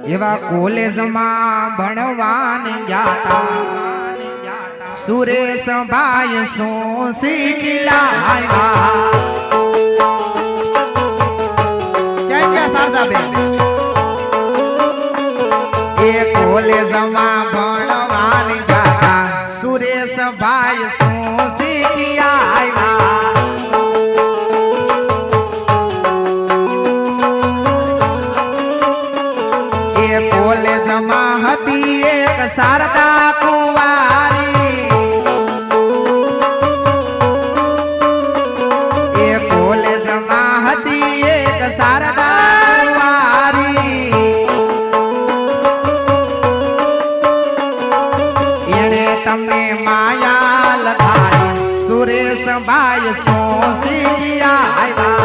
એવા કોલેજમાં ભણવાને જાતા સુરેશભાઈ શું શીખી લાવ્યા ક્યાં શારદા બેન એ કોલેજમાં ભણવાને જાતા સુરેશભાઈ શું શીખી આવ્યા કોલેજમાં હતી એક શારદા કુંવારી એ કોલેજમાં હતી એક શારદા કુંવારી એણે તમને માયા લગાડી સુરેશભાઈ શું શીખી આવ્યા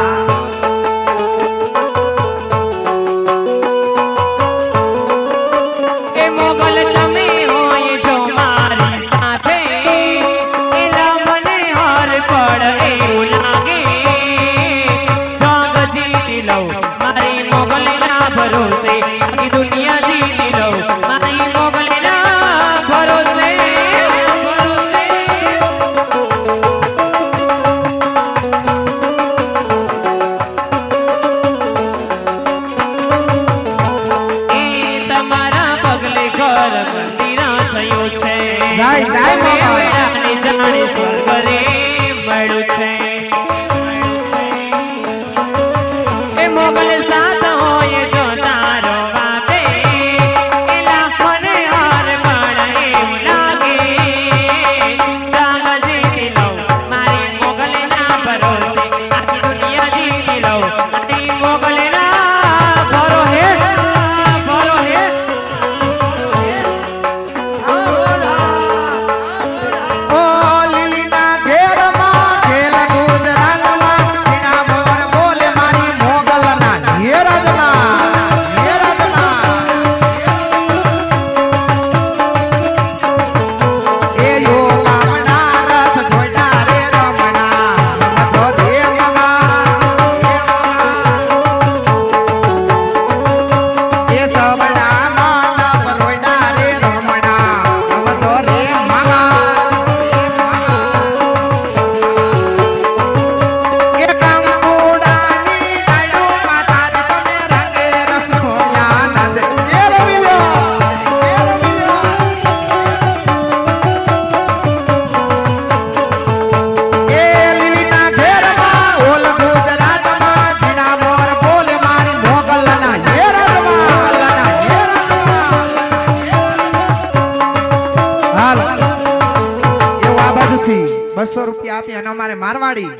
₹200 આપી અને અમારે મારવાડી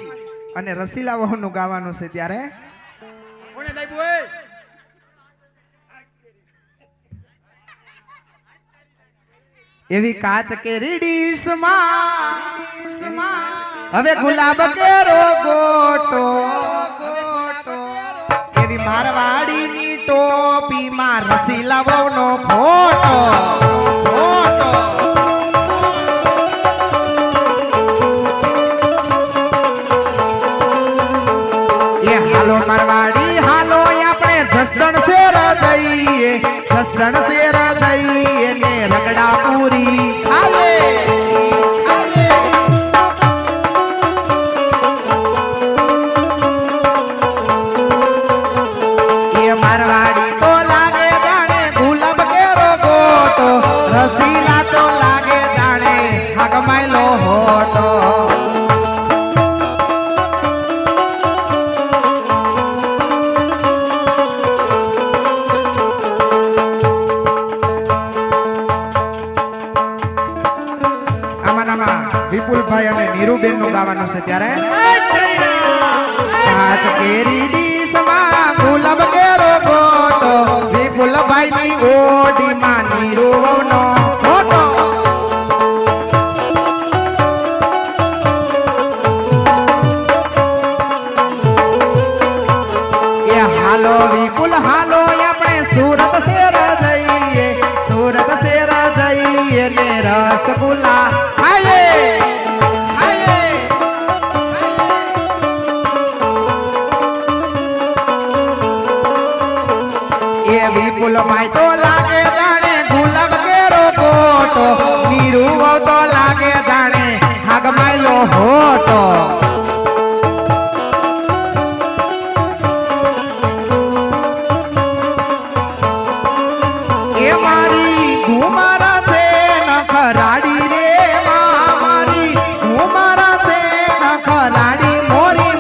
અને રસીલા વહુનું ગાવાનું છે ત્યારે કોણે દાઈબુ એ એવી કાચ કેરી ડીશમાં હવે ગુલાબ કેરો ગોટો એવી મારવાડીની ટોપીમાં રસીલા વહુનો ફોટો મારવાડી હાલો આપણે જસદણ શેર જઈએ જસદણ શેર જઈએ ને રગડા પૂરી ખાલે એ મારવાડી તો લાગે જાણે ગુલાબ કેરો ગોટો રસીલા તો લાગે જાણે હગમાયલો હોટો વિપુલભાઈ અને નીરુબેન નું ગાવાનું છે ત્યારે કાચ કેરી ડીશમાં ગુલાબ કેરો ગોટો વિપુલભાઈ ની ઓડીમાં નીરુનો ફોટો એ હાલો વિપુલ હાલો આપણે સુરત શેર જઈએ સુરત શેર જઈએ ને રસગુલ્લા ખાઈએ એ વિપુલ ભાઈ તો લાગે જાણે ગુલાબ કેરો કોટો નીરુવ તો લાગે જાણે હાગમાયલો હોટો એ મારી ઘુમારા છે નખરાડી રે મારી ઘુમારા છે નખરાડી મોરી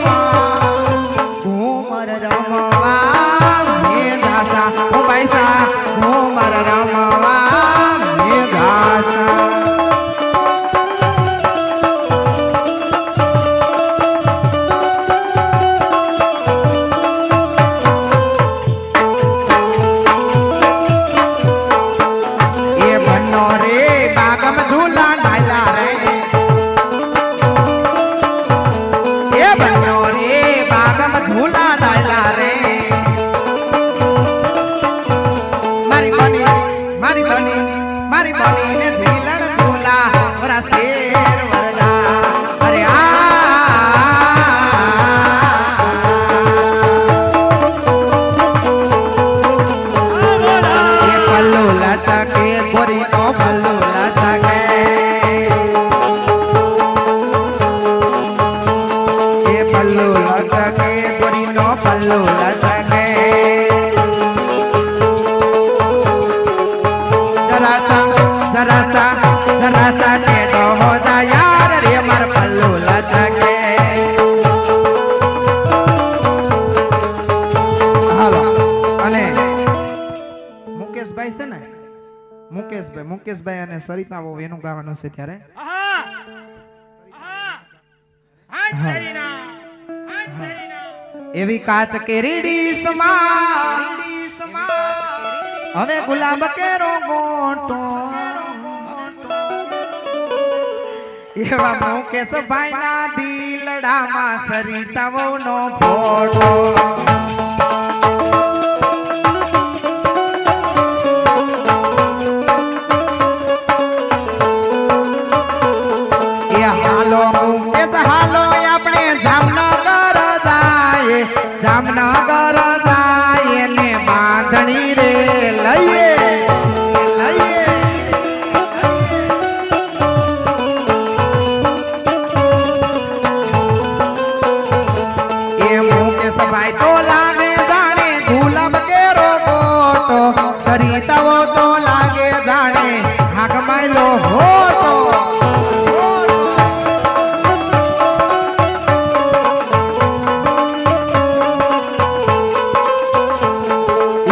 ઘુમર રમવા મેઘાસા ઓ પૈસા ઘુમર રમવા મેઘાસા મારી બની ને ધીલણ ઝૂલા વરા શેર વરડા અરે એ પલ્લુ લચકે ગોરી નો પલ્લુ લચકે એ પલ્લુ લચકે ગોરી નો પલ્લુ લચકે जरा सा टेढ़ो हो जा यार रे मर पल्लू लचके हालो અને મુકેશભાઈ છે ને મુકેશભાઈ અને સરિતા બહુ એનું ગાવાનું છે ત્યારે એવી કાચ કેરીડી સમા હવે ગુલાબ કેરો ગોટો એવા મુકેશભાઈ ના દિલડામાં સરિતાઓ નો ફોટો એ હાલો મુકેશ હાલો આપણે જામનગર જાય ને બાંધણી રે લઈએ ભાઈ તો લાગે જાણે ગુલાબ કેરો કોટો સરિતાઓ તો લાગે જાણે હાગમાયલો હોટો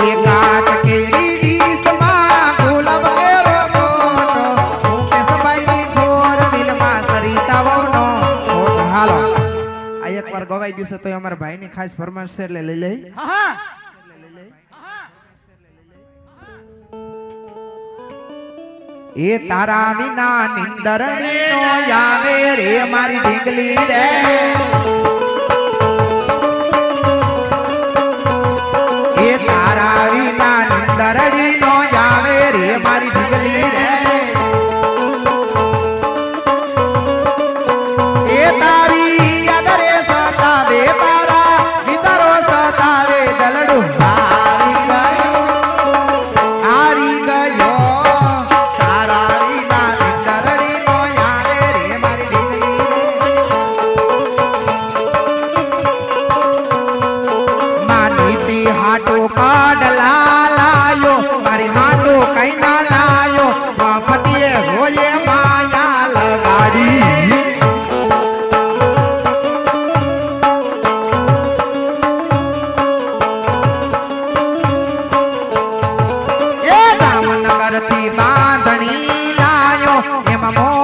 એ કાચ કેરી સમા ગુલાબ કેરો કોટો મુકેશભાઈ ની જોર દિલમાં સરિતાઓ નો હોટો હાલો એક વાર ગવાઈ ગયું છે તો અમારા ભાઈ ની ખાસ ફરમાઈશ છે એટલે લઈ લઈ એ તારા વિના નિંદર નો આવે રે મારી ઢીંગલી રે એ તારા વિના નિંદર નો આવે રે મારી ઢીંગલી રે એ તારી બાંધણી લાયો એમાં